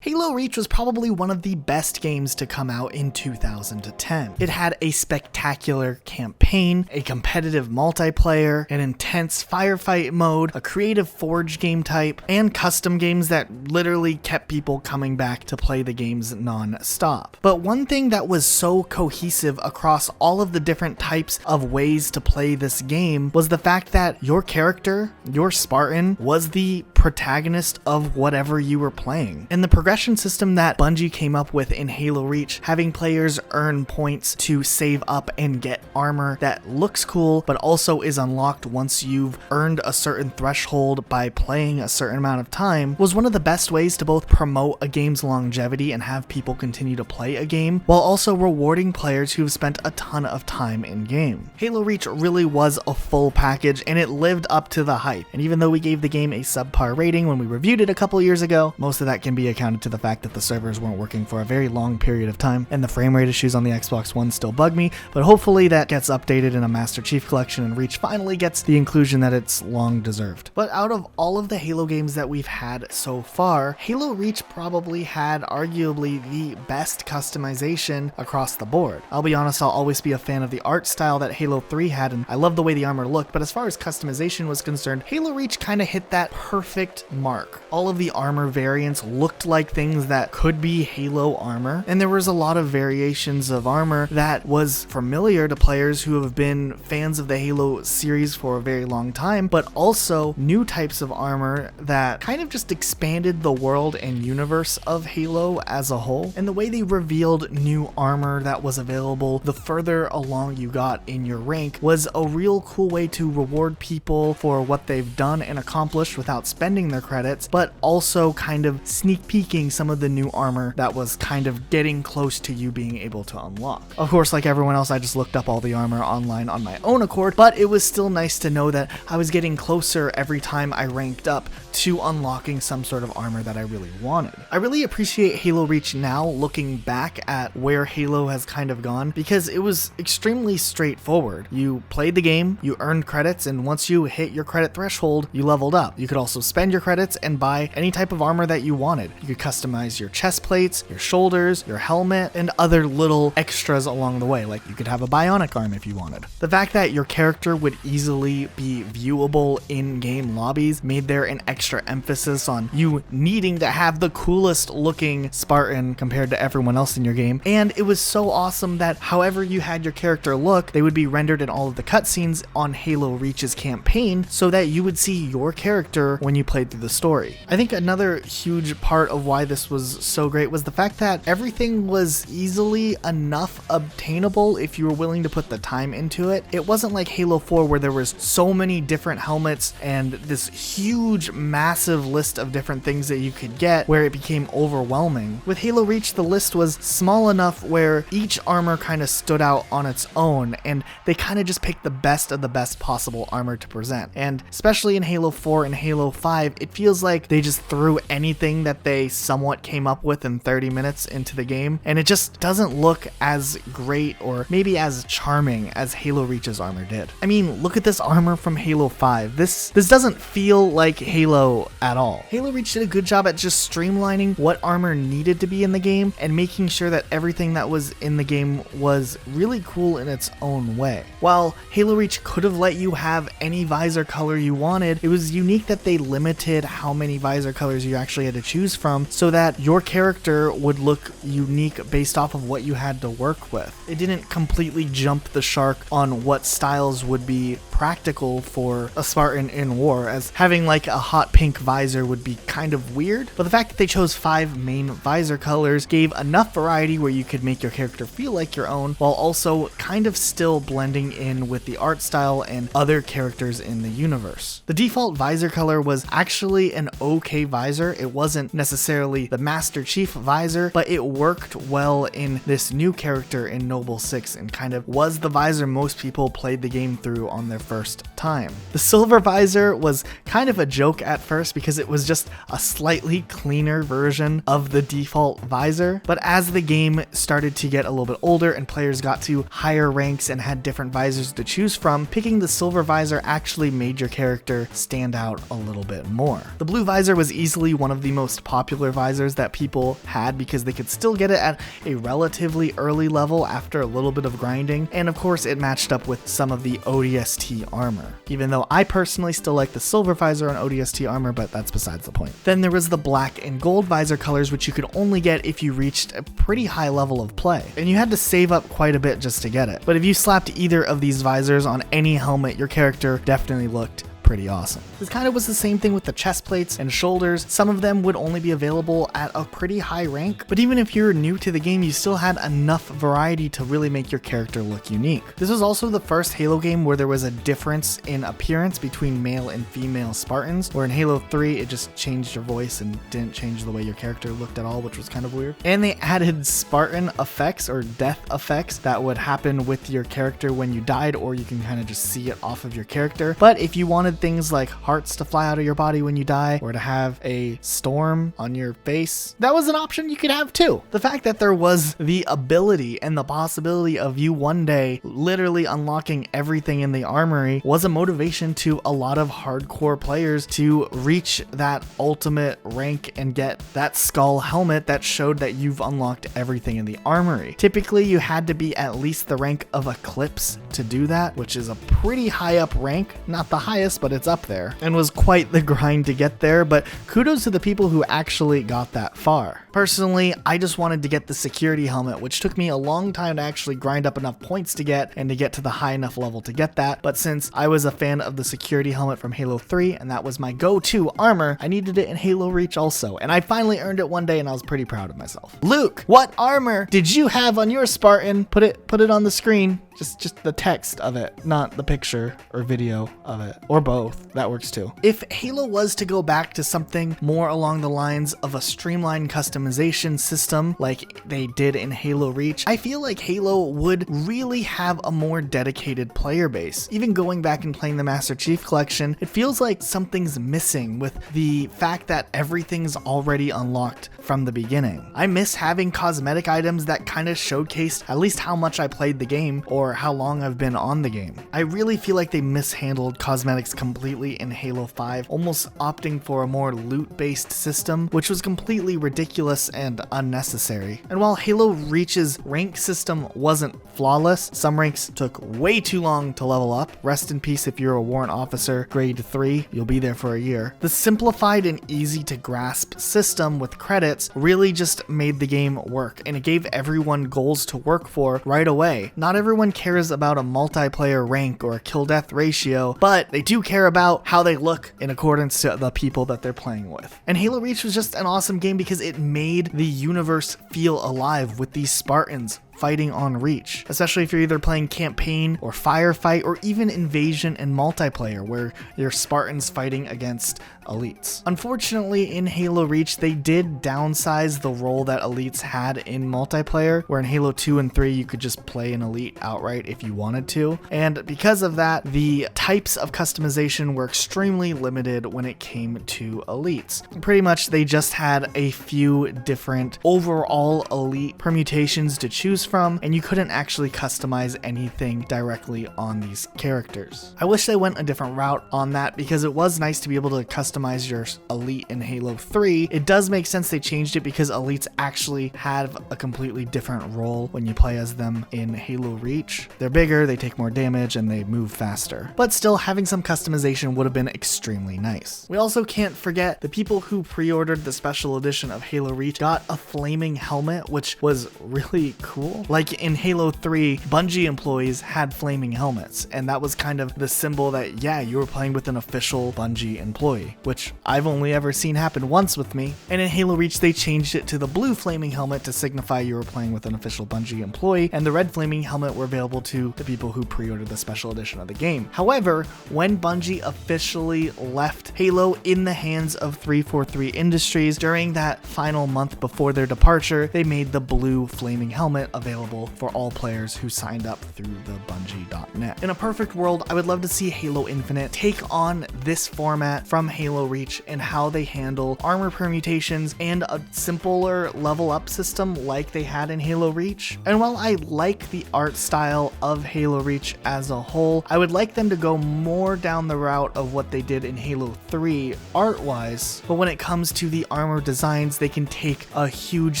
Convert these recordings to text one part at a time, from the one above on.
Halo Reach was probably one of the best games to come out in 2010. It had a spectacular campaign, a competitive multiplayer, an intense firefight mode, a creative forge game type, and custom games that literally kept people coming back to play the games non-stop. But one thing that was so cohesive across all of the different types of ways to play this game was the fact that your character, your Spartan, was the protagonist of whatever you were playing. And the progression system that Bungie came up with in Halo Reach, having players earn points to save up and get armor that looks cool but also is unlocked once you've earned a certain threshold by playing a certain amount of time, was one of the best ways to both promote a game's longevity and have people continue to play a game, while also rewarding players who've spent a ton of time in game. Halo Reach really was a full package, and it lived up to the hype. And even though we gave the game a subpar rating when we reviewed it a couple years ago, most of that can be accounted to the fact that the servers weren't working for a very long period of time, and the frame rate issues on the Xbox One still bug me, but hopefully that gets updated in a Master Chief Collection and Reach finally gets the inclusion that it's long deserved. But out of all of the Halo games that we've had so far, Halo Reach probably had arguably the best customization across the board. I'll be honest, I'll always be a fan of the art style that Halo 3 had, and I love the way the armor looked, but as far as customization was concerned, Halo Reach kind of hit that perfect mark. All of the armor variants looked like things that could be Halo armor, and there was a lot of variations of armor that was familiar to players who have been fans of the Halo series for a very long time, but also new types of armor that kind of just expanded the world and universe of Halo as a whole. And the way they revealed new armor that was available the further along you got in your rank was a real cool way to reward people for what they've done and accomplished without spending their credits, but also kind of sneak peeking some of the new armor that was kind of getting close to you being able to unlock. Of course, like everyone else, I just looked up all the armor online on my own accord, but it was still nice to know that I was getting closer every time I ranked up to unlocking some sort of armor that I really wanted. I really appreciate Halo Reach now, looking back at where Halo has kind of gone, because it was extremely straightforward. You played the game, you earned credits, and once you hit your credit threshold, you leveled up. You could also spend your credits and buy any type of armor that you wanted. You could customize your chest plates, your shoulders, your helmet, and other little extras along the way, like you could have a bionic arm if you wanted. The fact that your character would easily be viewable in-game lobbies made there an extra emphasis on you needing to have the coolest looking Spartan compared to everyone else in your game, and it was so awesome that however you had your character look, they would be rendered in all of the cutscenes on Halo Reach's campaign so that you would see your character when you played through the story. I think another huge part of why this was so great was the fact that everything was easily enough obtainable if you were willing to put the time into it. It wasn't like Halo 4 where there was so many different helmets and this huge massive list of different things that you could get where it became overwhelming. With Halo Reach, the list was small enough where each armor kind of stood out on its own, and they kind of just picked the best of the best possible armor to present. And especially in Halo 4 and Halo 5, it feels like they just threw anything that they somewhat came up with in 30 minutes into the game, and it just doesn't look as great or maybe as charming as Halo Reach's armor did. I mean, look at this armor from Halo 5. This doesn't feel like Halo at all. Halo Reach did a good job at just streamlining what armor needed to be in the game and making sure that everything that was in the game was really cool in its own way. While Halo Reach could have let you have any visor color you wanted, it was unique that they limited how many visor colors you actually had to choose from so that your character would look unique based off of what you had to work with. It didn't completely jump the shark on what styles would be practical for a Spartan in war, as having like a hot pink visor would be kind of weird, but the fact that they chose 5 main visor colors gave enough variety where you could make your character feel like your own, while also kind of still blending in with the art style and other characters in the universe. The default visor color was actually an okay visor. It wasn't necessarily the Master Chief visor, but it worked well in this new character in Noble 6 and kind of was the visor most people played the game through on their first time. The silver visor was kind of a joke at first because it was just a slightly cleaner version of the default visor, but as the game started to get a little bit older and players got to higher ranks and had different visors to choose from, picking the silver visor actually made your character stand out a little bit more. The blue visor was easily one of the most popular visors that people had because they could still get it at a relatively early level after a little bit of grinding, and of course it matched up with some of the ODST armor, even though I personally still like the silver visor on ODST armor, but that's besides the point. Then there was the black and gold visor colors, which you could only get if you reached a pretty high level of play, and you had to save up quite a bit just to get it. But if you slapped either of these visors on any helmet, your character definitely looked pretty awesome. This kind of was the same thing with the chest plates and shoulders. Some of them would only be available at a pretty high rank, but even if you're new to the game, you still had enough variety to really make your character look unique. This was also the first Halo game where there was a difference in appearance between male and female Spartans, where in Halo 3 it just changed your voice and didn't change the way your character looked at all, which was kind of weird. And they added Spartan effects or death effects that would happen with your character when you died, or you can kind of just see it off of your character. But if you wanted things like hearts to fly out of your body when you die, or to have a storm on your face, that was an option you could have too. The fact that there was the ability and the possibility of you one day literally unlocking everything in the armory was a motivation to a lot of hardcore players to reach that ultimate rank and get that skull helmet that showed that you've unlocked everything in the armory. Typically you had to be at least the rank of Eclipse to do that, which is a pretty high up rank, not the highest, but it's up there, and was quite the grind to get there, but kudos to the people who actually got that far. Personally, I just wanted to get the security helmet, which took me a long time to actually grind up enough points to get and to get to the high enough level to get that, but since I was a fan of the security helmet from Halo 3 and that was my go-to armor, I needed it in Halo Reach also, and I finally earned it one day and I was pretty proud of myself. Luke, what armor did you have on your Spartan? Put it on the screen. Just the text of it, not the picture or video of it, or both. That works too. If Halo was to go back to something more along the lines of a streamlined customization system like they did in Halo Reach, I feel like Halo would really have a more dedicated player base. Even going back and playing the Master Chief Collection, it feels like something's missing with the fact that everything's already unlocked from the beginning. I miss having cosmetic items that kind of showcased at least how much I played the game or how long I've been on the game. I really feel like they mishandled cosmetics completely in Halo 5, almost opting for a more loot-based system, which was completely ridiculous and unnecessary. And while Halo Reach's rank system wasn't flawless, some ranks took way too long to level up. Rest in peace if you're a warrant officer grade 3, you'll be there for a year. The simplified and easy to grasp system with credits really just made the game work, and it gave everyone goals to work for right away. Not everyone cares about a multiplayer rank or a kill death ratio, but they do care about how they look in accordance to the people that they're playing with. And Halo Reach was just an awesome game because it made the universe feel alive with these Spartans fighting on Reach, especially if you're either playing campaign or firefight or even invasion and multiplayer where you're Spartans fighting against elites. Unfortunately, in Halo Reach, they did downsize the role that elites had in multiplayer, where in Halo 2 and 3 you could just play an elite outright if you wanted to, and because of that, the types of customization were extremely limited when it came to elites. Pretty much they just had a few different overall elite permutations to choose from, and you couldn't actually customize anything directly on these characters. I wish they went a different route on that because it was nice to be able to customize your elite in Halo 3. It does make sense they changed it because elites actually have a completely different role when you play as them in Halo Reach. They're bigger, they take more damage, and they move faster. But still, having some customization would have been extremely nice. We also can't forget the people who pre-ordered the special edition of Halo Reach got a flaming helmet, which was really cool. Like in Halo 3, Bungie employees had flaming helmets, and that was kind of the symbol that, yeah, you were playing with an official Bungie employee, which I've only ever seen happen once with me. And in Halo Reach, they changed it to the blue flaming helmet to signify you were playing with an official Bungie employee, and the red flaming helmet were available to the people who pre-ordered the special edition of the game. However, when Bungie officially left Halo in the hands of 343 Industries during that final month before their departure, they made the blue flaming helmet available available for all players who signed up through the Bungie.net. In a perfect world, I would love to see Halo Infinite take on this format from Halo Reach and how they handle armor permutations and a simpler level up system like they had in Halo Reach. And while I like the art style of Halo Reach as a whole, I would like them to go more down the route of what they did in Halo 3 art-wise, but when it comes to the armor designs, they can take a huge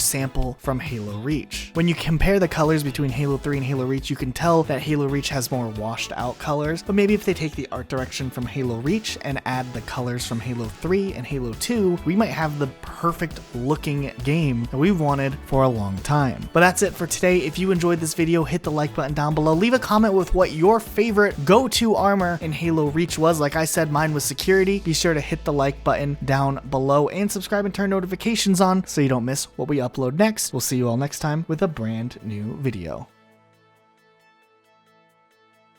sample from Halo Reach. When you compare the colors between Halo 3 and Halo Reach, you can tell that Halo Reach has more washed out colors, but maybe if they take the art direction from Halo Reach and add the colors from Halo 3 and Halo 2, we might have the perfect looking game that we've wanted for a long time. But that's it for today. If you enjoyed this video, hit the like button down below. Leave a comment with what your favorite go-to armor in Halo Reach was. Like I said, mine was security. Be sure to hit the like button down below and subscribe and turn notifications on so you don't miss what we upload next. We'll see you all next time with a brand new video.